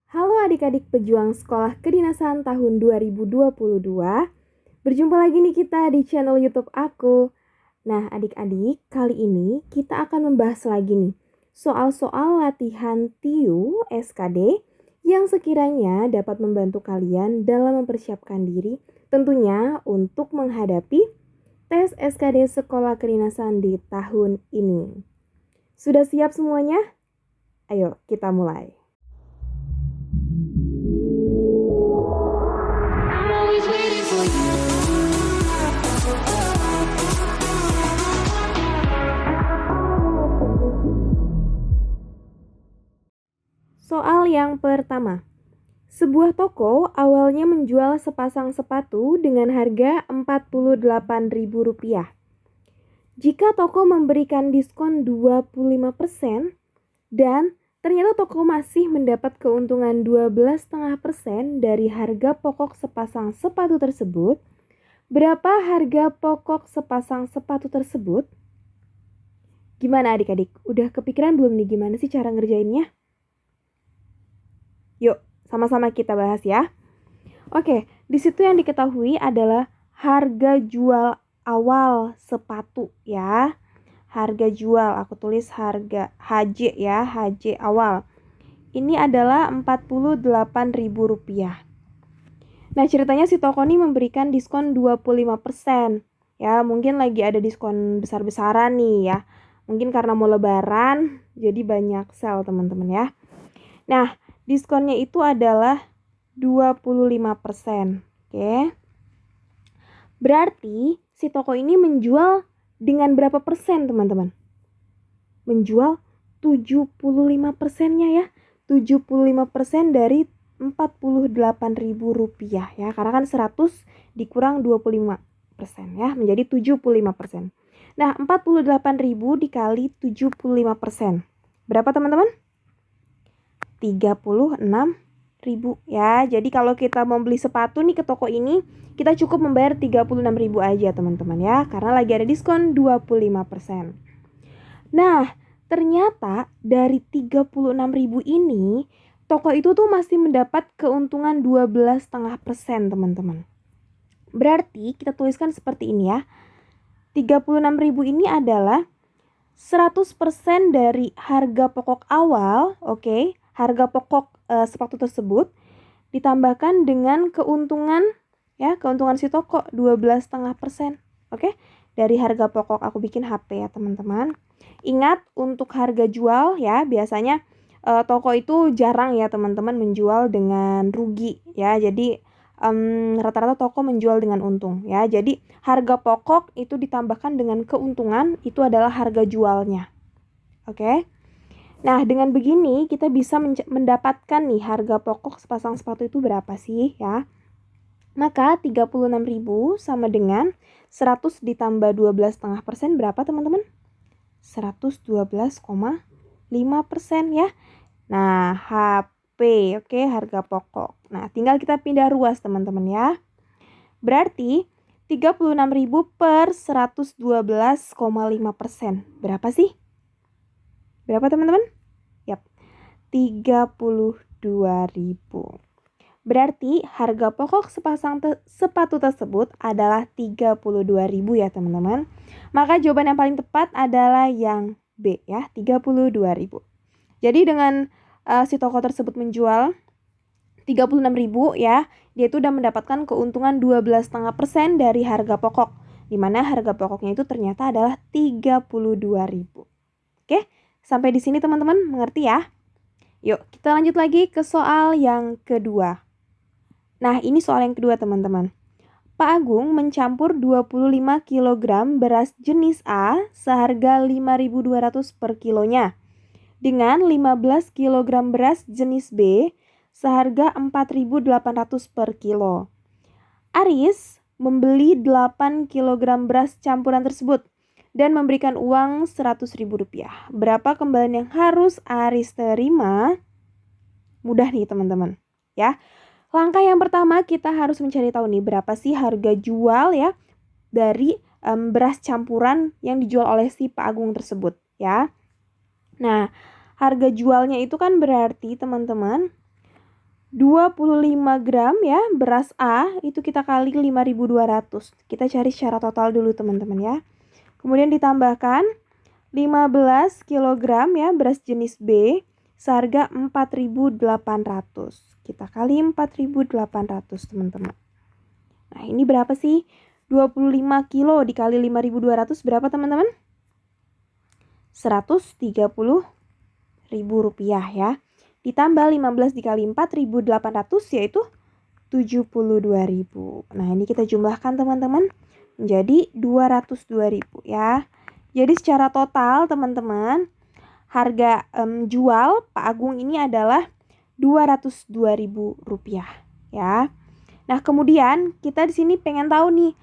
Halo adik-adik pejuang sekolah kedinasan tahun 2022. Berjumpa lagi nih kita di channel YouTube aku. Nah, adik-adik, kali ini kita akan membahas lagi nih soal-soal latihan TIU SKD yang sekiranya dapat membantu kalian dalam mempersiapkan diri tentunya untuk menghadapi tes SKD sekolah kedinasan di tahun ini. Sudah siap semuanya? Ayo kita mulai. Soal yang pertama. Sebuah toko awalnya menjual sepasang sepatu dengan harga Rp48.000. Jika toko memberikan diskon 25% dan ternyata toko masih mendapat keuntungan 12,5% dari harga pokok sepasang sepatu tersebut, berapa harga pokok sepasang sepatu tersebut? Gimana adik-adik? Udah kepikiran belum nih gimana sih cara ngerjainnya? Yuk, sama-sama kita bahas ya. Oke, di situ yang diketahui adalah harga jual awal sepatu ya. Harga jual, aku tulis harga HJ ya, HJ awal. Ini adalah Rp48.000. Nah, ceritanya si toko ini memberikan diskon 25%. Ya, mungkin lagi ada diskon besar-besaran nih ya. Mungkin karena mau lebaran, jadi banyak sale teman-teman ya. Nah, diskonnya itu adalah 25%. Oke. Berarti si toko ini menjual dengan berapa persen, teman-teman? Menjual 75%-nya ya. 75% dari Rp48.000 ya. Karena kan 100 dikurang 25% ya, menjadi 75%. Nah, 48.000 dikali 75%. Berapa, teman-teman? 36.000 ya. Jadi kalau kita mau beli sepatu nih ke toko ini, kita cukup membayar 36.000 aja teman-teman ya, karena lagi ada diskon 25%. Nah, ternyata dari 36.000 ini, toko itu tuh masih mendapat keuntungan 12,5% teman-teman. Berarti kita tuliskan seperti ini ya. 36.000 ini adalah 100% dari harga pokok awal, oke? Harga pokok sepatu tersebut ditambahkan dengan keuntungan ya, keuntungan si toko 12,5%. Oke? Dari harga pokok aku bikin HP ya, teman-teman. Ingat untuk harga jual ya, biasanya toko itu jarang ya, teman-teman, menjual dengan rugi ya. Jadi rata-rata toko menjual dengan untung ya. Jadi harga pokok itu ditambahkan dengan keuntungan, itu adalah harga jualnya. Oke? Nah, dengan begini kita bisa mendapatkan nih harga pokok sepasang sepatu itu berapa sih ya. Maka 36.000 sama dengan 100 ditambah 12,5% berapa teman-teman? 112,5% ya. Nah, HP, oke, harga pokok. Nah, tinggal kita pindah ruas teman-teman ya. Berarti 36.000 per 112,5%. Berapa sih? Berapa teman-teman? Yap, 32.000. Berarti harga pokok sepasang sepatu tersebut adalah 32.000 ya teman-teman. Maka jawaban yang paling tepat adalah yang B ya, 32.000. Jadi dengan si toko tersebut menjual 36.000 ya, dia itu udah mendapatkan keuntungan 12,5% dari harga pokok, di mana harga pokoknya itu ternyata adalah 32.000. Oke, sampai di sini teman-teman mengerti ya? Yuk, kita lanjut lagi ke soal yang kedua. Nah, ini soal yang kedua teman-teman. Pak Agung mencampur 25 kg beras jenis A seharga 5.200 per kilonya dengan 15 kg beras jenis B seharga 4.800 per kilo. Aris membeli 8 kg beras campuran tersebut dan memberikan uang Rp100.000. Berapa kembalian yang harus Aris terima? Mudah nih teman-teman ya. Langkah yang pertama kita harus mencari tahu nih berapa sih harga jual ya dari beras campuran yang dijual oleh si Pak Agung tersebut ya. Nah, harga jualnya itu kan berarti teman-teman 25 gram ya beras A itu kita kali 5.200. Kita cari secara total dulu teman-teman ya. Kemudian ditambahkan 15 kilogram ya beras jenis B seharga 4.800. Kita kali 4.800 teman-teman. Nah ini berapa sih? 25 kilo dikali 5.200 berapa teman-teman? 130.000 rupiah ya. Ditambah 15 dikali 4.800 yaitu 72.000. Nah ini kita jumlahkan teman-teman menjadi 202.000 ya. Jadi secara total teman-teman harga jual Pak Agung ini adalah 202.000 rupiah ya. Nah kemudian kita di sini pengen tahu nih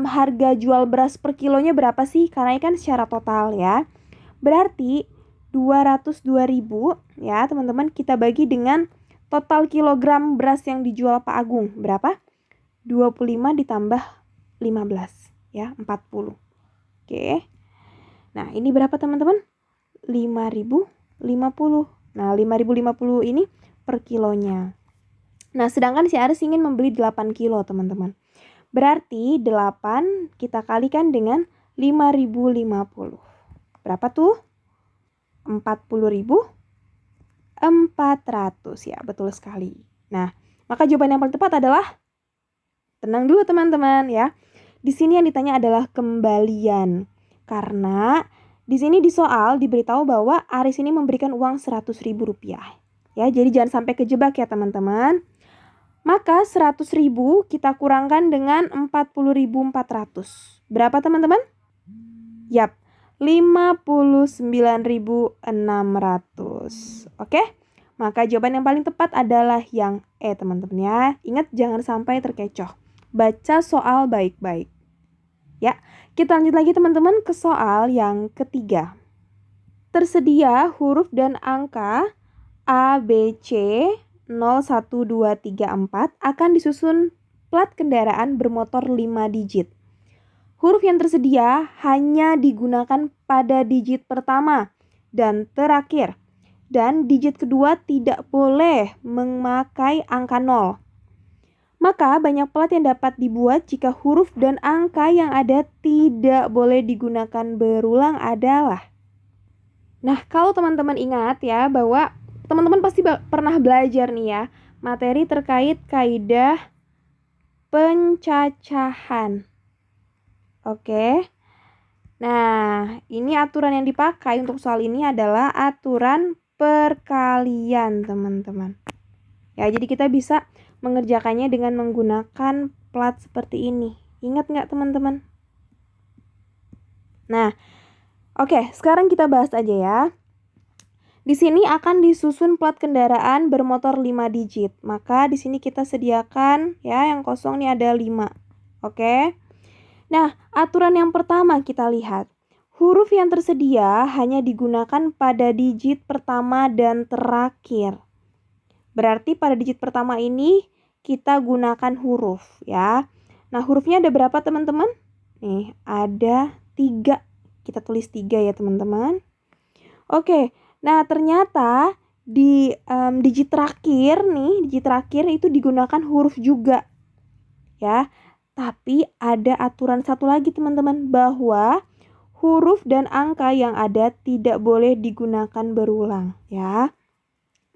harga jual beras per kilonya berapa sih? Karena ini kan secara total ya. Berarti 202.000 ya teman-teman kita bagi dengan total kilogram beras yang dijual Pak Agung. Berapa? 25 ditambah 15 ya 40. Oke. Nah ini berapa teman-teman? 5.050. Nah 5.050 ini per kilonya. Nah sedangkan si Aris ingin membeli 8 kilo teman-teman. Berarti 8 kita kalikan dengan 5.050. Berapa tuh? 40.400 ya, betul sekali. Nah, maka jawaban yang paling tepat adalah tenang dulu teman-teman ya. Di sini yang ditanya adalah kembalian. Karena di sini di soal diberitahu bahwa Aris ini memberikan uang 100.000 rupiah. Ya, jadi jangan sampai kejebak ya teman-teman. Maka 100.000 kita kurangkan dengan 40.400. Berapa teman-teman? Yap, 59.600. Oke? Maka jawaban yang paling tepat adalah yang E teman-teman ya. Ingat jangan sampai terkecoh. Baca soal baik-baik. Ya, kita lanjut lagi teman-teman ke soal yang ketiga. Tersedia huruf dan angka A, B, C 0, 1, 2, 3, 4 akan disusun plat kendaraan bermotor 5 digit. Huruf yang tersedia hanya digunakan pada digit pertama dan terakhir. Dan digit kedua tidak boleh memakai angka 0. Maka banyak plat yang dapat dibuat jika huruf dan angka yang ada tidak boleh digunakan berulang adalah. Nah kalau teman-teman ingat ya bahwa teman-teman pasti pernah belajar nih ya, materi terkait kaidah pencacahan. Oke. Nah, ini aturan yang dipakai untuk soal ini adalah aturan perkalian, teman-teman. Ya, jadi kita bisa mengerjakannya dengan menggunakan plat seperti ini. Ingat nggak, teman-teman? Nah, oke, sekarang kita bahas aja ya. Di sini akan disusun plat kendaraan bermotor 5 digit. Maka di sini kita sediakan ya yang kosong ini ada 5. Oke. Nah, aturan yang pertama kita lihat. Huruf yang tersedia hanya digunakan pada digit pertama dan terakhir. Berarti pada digit pertama ini kita gunakan huruf ya. Nah, hurufnya ada berapa teman-teman? Nih, ada 3. Kita tulis 3 ya teman-teman. Oke. Nah, ternyata di digit terakhir itu digunakan huruf juga. Ya. Tapi ada aturan satu lagi teman-teman bahwa huruf dan angka yang ada tidak boleh digunakan berulang, ya.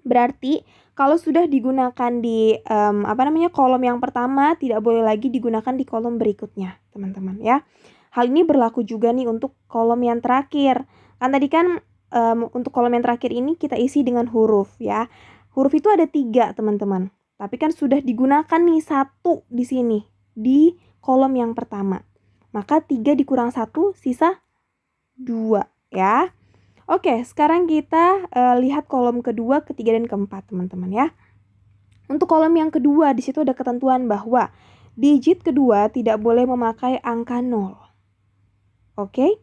Berarti kalau sudah digunakan di kolom yang pertama tidak boleh lagi digunakan di kolom berikutnya, teman-teman ya. Hal ini berlaku juga nih untuk kolom yang terakhir. Kan tadi kan untuk kolom yang terakhir ini kita isi dengan huruf ya. Huruf itu ada 3 teman-teman. Tapi kan sudah digunakan nih 1 di sini di kolom yang pertama. Maka 3 dikurang 1 sisa 2 ya. Oke, sekarang kita lihat kolom kedua, ketiga, dan keempat teman-teman ya. Untuk kolom yang kedua di situ ada ketentuan bahwa digit kedua tidak boleh memakai angka 0. Oke.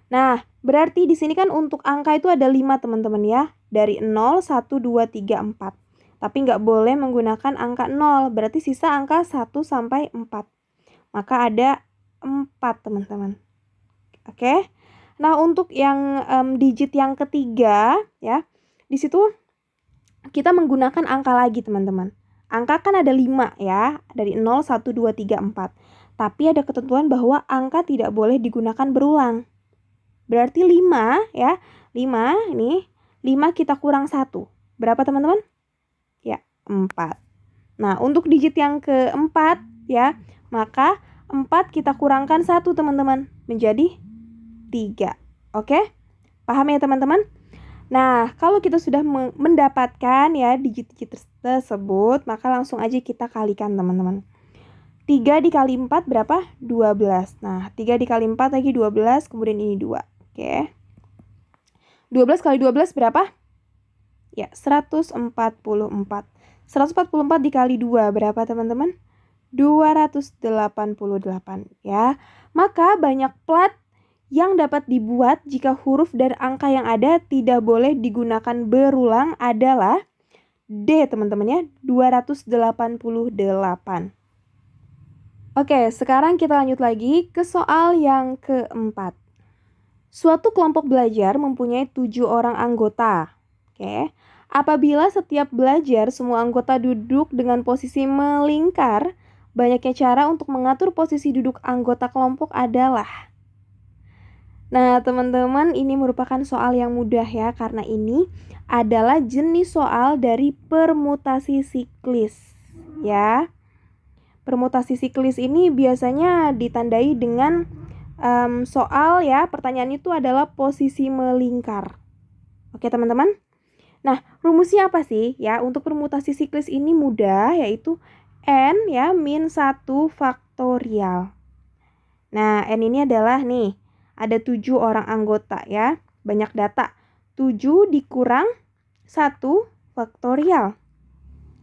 Nah, berarti di sini kan untuk angka itu ada 5 teman-teman ya. Dari 0, 1, 2, 3, 4. Tapi nggak boleh menggunakan angka 0. Berarti sisa angka 1 sampai 4. Maka ada 4 teman-teman. Oke. Nah, untuk yang digit yang ketiga ya. Di situ kita menggunakan angka lagi teman-teman. Angka kan ada 5 ya, dari 0, 1, 2, 3, 4. Tapi ada ketentuan bahwa angka tidak boleh digunakan berulang. Berarti 5 ya, 5 ini, 5 kita kurang 1. Berapa teman-teman? Ya, 4. Nah, untuk digit yang keempat ya, maka 4 kita kurangkan 1 teman-teman, menjadi 3. Oke? Paham ya teman-teman? Nah, kalau kita sudah mendapatkan ya digit-digit tersebut, maka langsung aja kita kalikan teman-teman. 3 dikali 4 berapa? 12. Nah, 3 dikali 4 lagi 12, kemudian ini 2. Oke. 12 kali 12 berapa? Ya, 144. 144 dikali 2 berapa teman-teman? 288 ya. Maka banyak plat yang dapat dibuat jika huruf dan angka yang ada tidak boleh digunakan berulang adalah D teman-teman ya, 288. Oke, sekarang kita lanjut lagi ke soal yang keempat. Suatu kelompok belajar mempunyai 7 orang anggota. Oke. Apabila setiap belajar semua anggota duduk dengan posisi melingkar, banyaknya cara untuk mengatur posisi duduk anggota kelompok adalah. Nah, teman-teman, ini merupakan soal yang mudah ya, karena ini adalah jenis soal dari permutasi siklis ya. Permutasi siklis ini biasanya ditandai dengan soal ya, pertanyaan itu adalah posisi melingkar. Oke teman-teman. Nah, rumusnya apa sih ya? Untuk permutasi siklis ini mudah, yaitu N ya min 1 faktorial. Nah, N ini adalah nih, ada 7 orang anggota ya, banyak data. 7 dikurang 1 faktorial.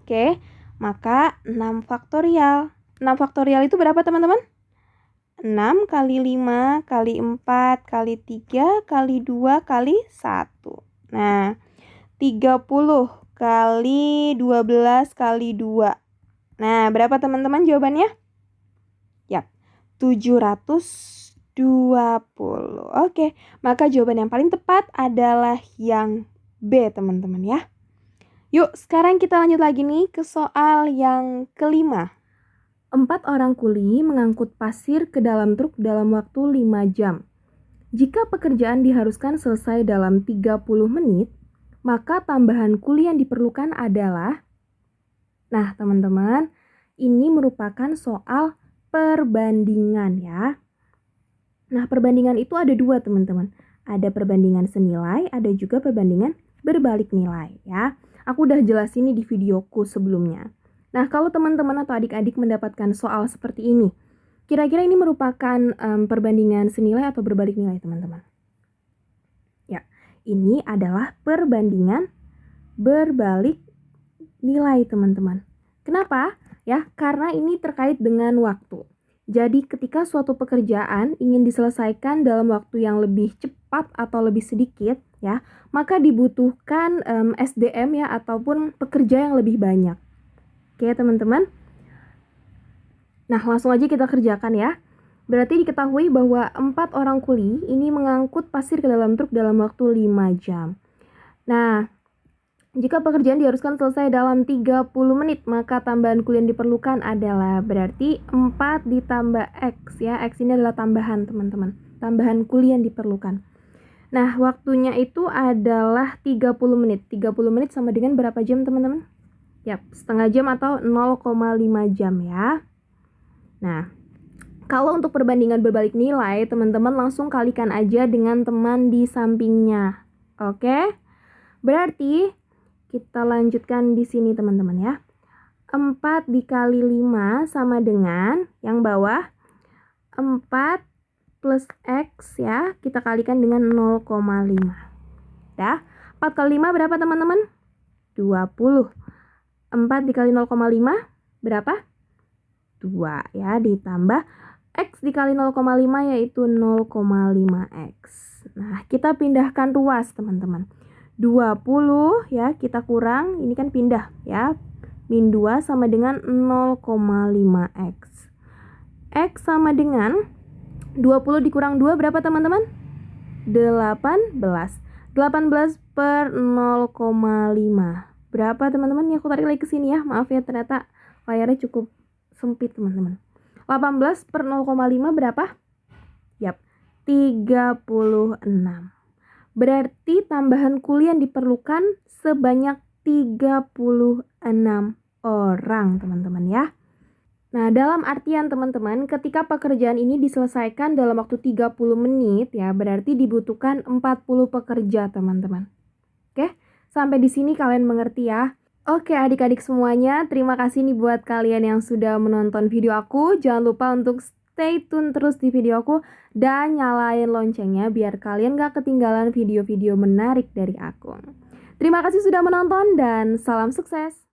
Oke, maka 6 faktorial. 6 faktorial itu berapa teman-teman? 6 kali 5 kali 4 kali 3 kali 2 kali 1. Nah, 30 kali 12 kali 2. Nah, berapa teman-teman jawabannya? Yap, 720. Oke, maka jawaban yang paling tepat adalah yang B, teman-teman ya. Yuk, sekarang kita lanjut lagi nih ke soal yang kelima. 4 orang kuli mengangkut pasir ke dalam truk dalam waktu 5 jam. Jika pekerjaan diharuskan selesai dalam 30 menit, maka tambahan kuli yang diperlukan adalah. Nah, teman-teman, ini merupakan soal perbandingan ya. Nah, perbandingan itu ada 2, teman-teman. Ada perbandingan senilai, ada juga perbandingan berbalik nilai ya. Aku udah jelasin ini di videoku sebelumnya. Nah, kalau teman-teman atau adik-adik mendapatkan soal seperti ini, kira-kira ini merupakan perbandingan senilai atau berbalik nilai, teman-teman? Ya, ini adalah perbandingan berbalik nilai, teman-teman. Kenapa? Ya, karena ini terkait dengan waktu. Jadi, ketika suatu pekerjaan ingin diselesaikan dalam waktu yang lebih cepat atau lebih sedikit, ya, maka dibutuhkan SDM ya, ataupun pekerja yang lebih banyak. Oke, teman-teman. Nah, langsung aja kita kerjakan ya. Berarti diketahui bahwa 4 orang kuli ini mengangkut pasir ke dalam truk dalam waktu 5 jam. Nah, jika pekerjaan diharuskan selesai dalam 30 menit, maka tambahan kuli yang diperlukan adalah berarti 4 ditambah X ya. X ini adalah tambahan, teman-teman. Tambahan kuli yang diperlukan. Nah, waktunya itu adalah 30 menit. 30 menit sama dengan berapa jam, teman-teman? Yap, setengah jam atau 0,5 jam ya. Nah, kalau untuk perbandingan berbalik nilai, teman-teman langsung kalikan aja dengan teman di sampingnya. Oke? Berarti kita lanjutkan di sini, teman-teman ya. 4 dikali 5 sama dengan yang bawah 4 plus X ya, kita kalikan dengan 0,5. Ya, 4 kali 5 berapa, teman-teman? 20. 4 dikali 0,5 berapa? 2 ya, ditambah X dikali 0,5 yaitu 0,5X. Nah, kita pindahkan ruas, teman-teman. 20 ya, kita kurang, ini kan pindah ya. Min 2 sama dengan 0,5X. X sama dengan 20 dikurang 2 berapa, teman-teman? 18. 18 per 0,5. Berapa teman-teman? Nih aku tarik lagi ke sini ya. Maaf ya, ternyata layarnya cukup sempit teman-teman. 18 per 0,5 berapa? Yap, 36. Berarti tambahan kuli yang diperlukan sebanyak 36 orang teman-teman ya. Nah, dalam artian teman-teman, ketika pekerjaan ini diselesaikan dalam waktu 30 menit ya, berarti dibutuhkan 40 pekerja teman-teman. Oke, sampai di sini kalian mengerti ya. Oke adik-adik semuanya, terima kasih nih buat kalian yang sudah menonton video aku. Jangan lupa untuk stay tune terus di video aku dan nyalain loncengnya biar kalian gak ketinggalan video-video menarik dari aku. Terima kasih sudah menonton dan salam sukses.